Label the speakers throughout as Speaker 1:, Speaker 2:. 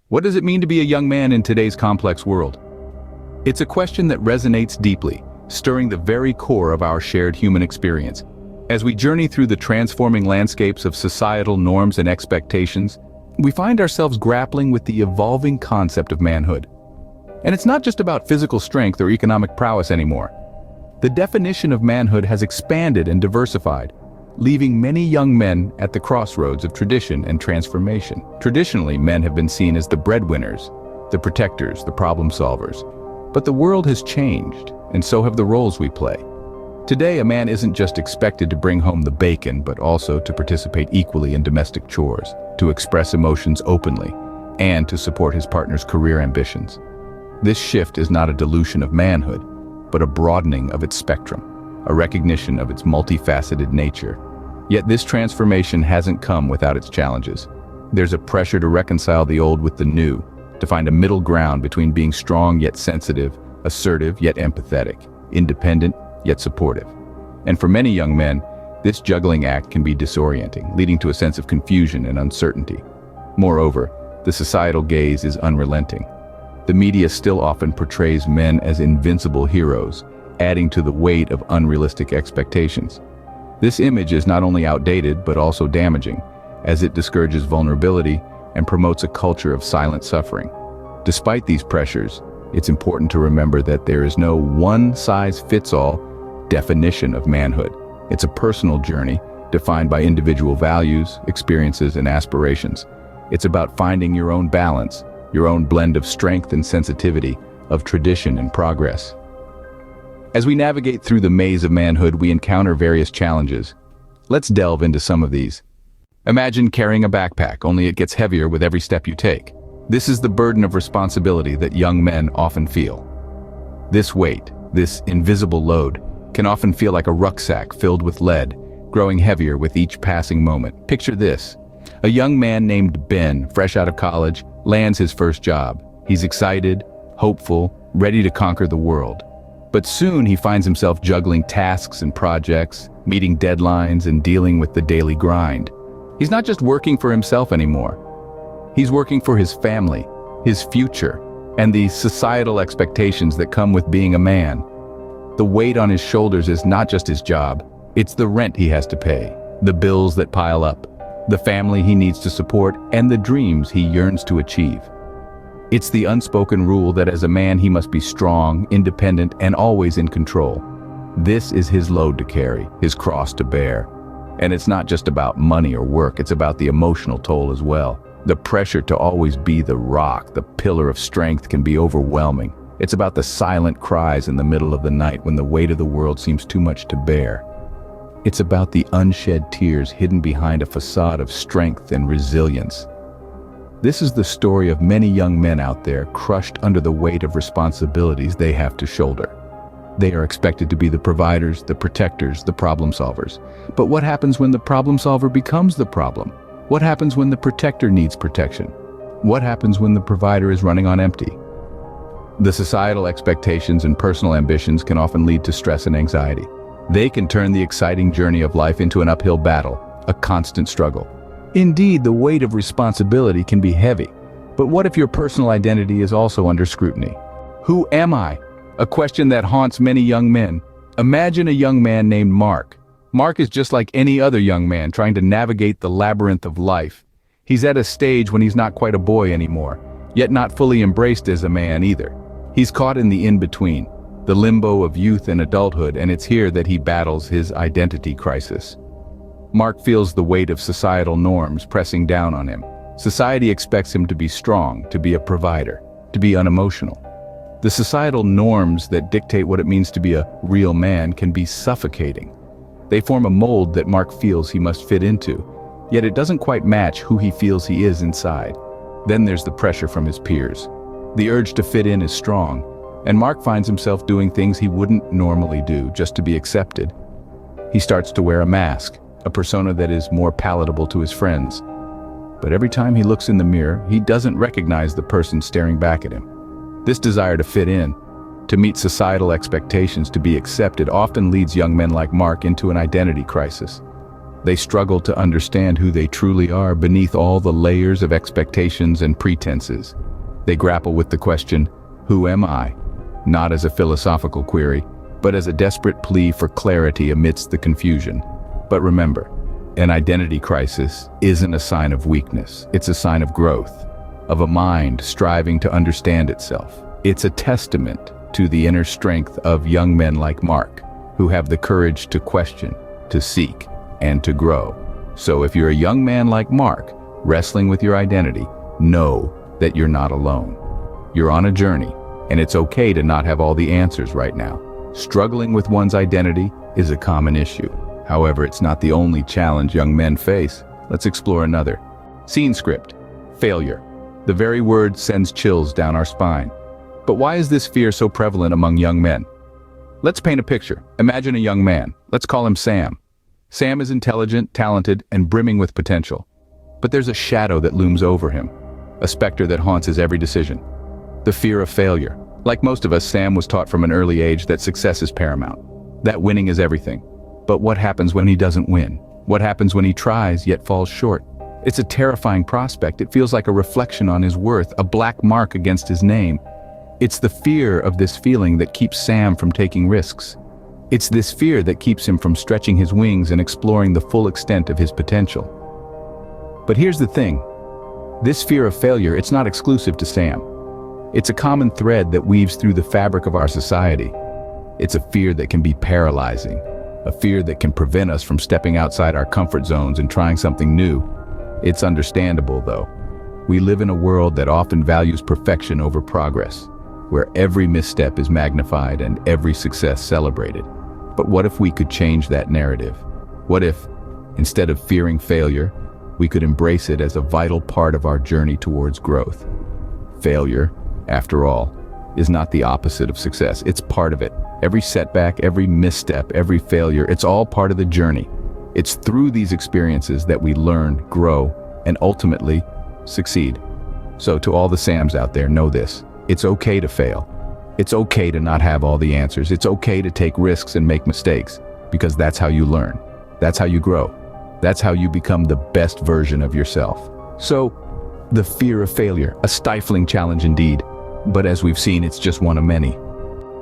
Speaker 1: What does it mean to be a young man in today's complex world? It's a question that resonates deeply, stirring the very core of our shared human experience. As we journey through the transforming landscapes of societal norms and expectations, we find ourselves grappling with the evolving concept of manhood. And it's not just about physical strength or economic prowess anymore. The definition of manhood has expanded and diversified, leaving many young men at the crossroads of tradition and transformation. Traditionally, men have been seen as the breadwinners, the protectors, the problem solvers. But the world has changed, and so have the roles we play. Today, a man isn't just expected to bring home the bacon, but also to participate equally in domestic chores, to express emotions openly, and to support his partner's career ambitions. This shift is not a dilution of manhood, but a broadening of its spectrum, a recognition of its multifaceted nature. Yet this transformation hasn't come without its challenges. There's a pressure to reconcile the old with the new, to find a middle ground between being strong yet sensitive, assertive yet empathetic, independent yet supportive. And for many young men, this juggling act can be disorienting, leading to a sense of confusion and uncertainty. Moreover, the societal gaze is unrelenting. The media still often portrays men as invincible heroes, adding to the weight of unrealistic expectations. This image is not only outdated but also damaging, as it discourages vulnerability and promotes a culture of silent suffering. Despite these pressures, it's important to remember that there is no one-size-fits-all definition of manhood. It's a personal journey defined by individual values, experiences, and aspirations. It's about finding your own balance, your own blend of strength and sensitivity, of tradition and progress. As we navigate through the maze of manhood, we encounter various challenges. Let's delve into some of these. Imagine carrying a backpack, only it gets heavier with every step you take. This is the burden of responsibility that young men often feel. This weight, this invisible load, can often feel like a rucksack filled with lead, growing heavier with each passing moment. Picture this. A young man named Ben, fresh out of college, lands his first job. He's excited, hopeful, ready to conquer the world. But soon he finds himself juggling tasks and projects, meeting deadlines, and dealing with the daily grind. He's not just working for himself anymore. He's working for his family, his future, and the societal expectations that come with being a man. The weight on his shoulders is not just his job, it's the rent he has to pay, the bills that pile up, the family he needs to support, and the dreams he yearns to achieve. It's the unspoken rule that as a man he must be strong, independent, and always in control. This is his load to carry, his cross to bear. And it's not just about money or work, it's about the emotional toll as well. The pressure to always be the rock, the pillar of strength, can be overwhelming. It's about the silent cries in the middle of the night when the weight of the world seems too much to bear. It's about the unshed tears hidden behind a facade of strength and resilience. This is the story of many young men out there crushed under the weight of responsibilities they have to shoulder. They are expected to be the providers, the protectors, the problem solvers. But what happens when the problem solver becomes the problem? What happens when the protector needs protection? What happens when the provider is running on empty? The societal expectations and personal ambitions can often lead to stress and anxiety. They can turn the exciting journey of life into an uphill battle, a constant struggle. Indeed, the weight of responsibility can be heavy. But what if your personal identity is also under scrutiny? Who am I? A question that haunts many young men. Imagine a young man named Mark. Mark is just like any other young man trying to navigate the labyrinth of life. He's at a stage when he's not quite a boy anymore, yet not fully embraced as a man either. He's caught in the in-between, the limbo of youth and adulthood, and it's here that he battles his identity crisis. Mark feels the weight of societal norms pressing down on him. Society expects him to be strong, to be a provider, to be unemotional. The societal norms that dictate what it means to be a real man can be suffocating. They form a mold that Mark feels he must fit into, yet it doesn't quite match who he feels he is inside. Then there's the pressure from his peers. The urge to fit in is strong, and Mark finds himself doing things he wouldn't normally do just to be accepted. He starts to wear a mask, a persona that is more palatable to his friends. But every time he looks in the mirror, he doesn't recognize the person staring back at him. This desire to fit in, to meet societal expectations, to be accepted, often leads young men like Mark into an identity crisis. They struggle to understand who they truly are beneath all the layers of expectations and pretenses. They grapple with the question, who am I? Not as a philosophical query, but as a desperate plea for clarity amidst the confusion. But remember, an identity crisis isn't a sign of weakness. It's a sign of growth, of a mind striving to understand itself. It's a testament to the inner strength of young men like Mark, who have the courage to question, to seek, and to grow. So if you're a young man like Mark, wrestling with your identity, know that you're not alone. You're on a journey, and it's okay to not have all the answers right now. Struggling with one's identity is a common issue. However, it's not the only challenge young men face. Let's explore another. Scene script. Failure. The very word sends chills down our spine. But why is this fear so prevalent among young men? Let's paint a picture. Imagine a young man. Let's call him Sam. Sam is intelligent, talented, and brimming with potential. But there's a shadow that looms over him, a specter that haunts his every decision. The fear of failure. Like most of us, Sam was taught from an early age that success is paramount, that winning is everything. But what happens when he doesn't win? What happens when he tries yet falls short? It's a terrifying prospect. It feels like a reflection on his worth, a black mark against his name. It's the fear of this feeling that keeps Sam from taking risks. It's this fear that keeps him from stretching his wings and exploring the full extent of his potential. But here's the thing. This fear of failure, it's not exclusive to Sam. It's a common thread that weaves through the fabric of our society. It's a fear that can be paralyzing, a fear that can prevent us from stepping outside our comfort zones and trying something new. It's understandable, though. We live in a world that often values perfection over progress, where every misstep is magnified and every success celebrated. But what if we could change that narrative? What if, instead of fearing failure, we could embrace it as a vital part of our journey towards growth? Failure, after all, is not the opposite of success. It's part of it. Every setback, every misstep, every failure, it's all part of the journey. It's through these experiences that we learn, grow, and ultimately succeed. So to all the Sams out there, know this. It's okay to fail. It's okay to not have all the answers. It's okay to take risks and make mistakes, because that's how you learn. That's how you grow. That's how you become the best version of yourself. So, the fear of failure, a stifling challenge indeed. But as we've seen, it's just one of many.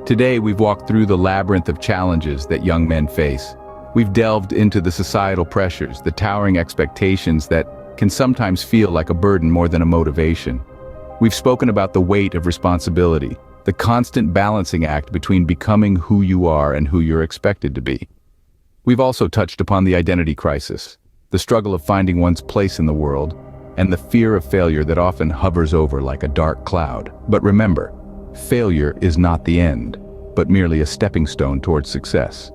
Speaker 1: Today, we've walked through the labyrinth of challenges that young men face. We've delved into the societal pressures, the towering expectations that can sometimes feel like a burden more than a motivation. We've spoken about the weight of responsibility, the constant balancing act between becoming who you are and who you're expected to be. We've also touched upon the identity crisis, the struggle of finding one's place in the world, and the fear of failure that often hovers over like a dark cloud. But remember, failure is not the end, but merely a stepping stone towards success.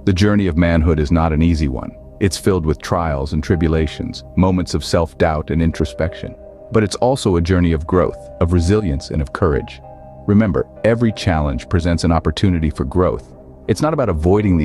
Speaker 1: The journey of manhood is not an easy one. It's filled with trials and tribulations, moments of self-doubt and introspection. But it's also a journey of growth, of resilience, and of courage. Remember, every challenge presents an opportunity for growth. It's not about avoiding the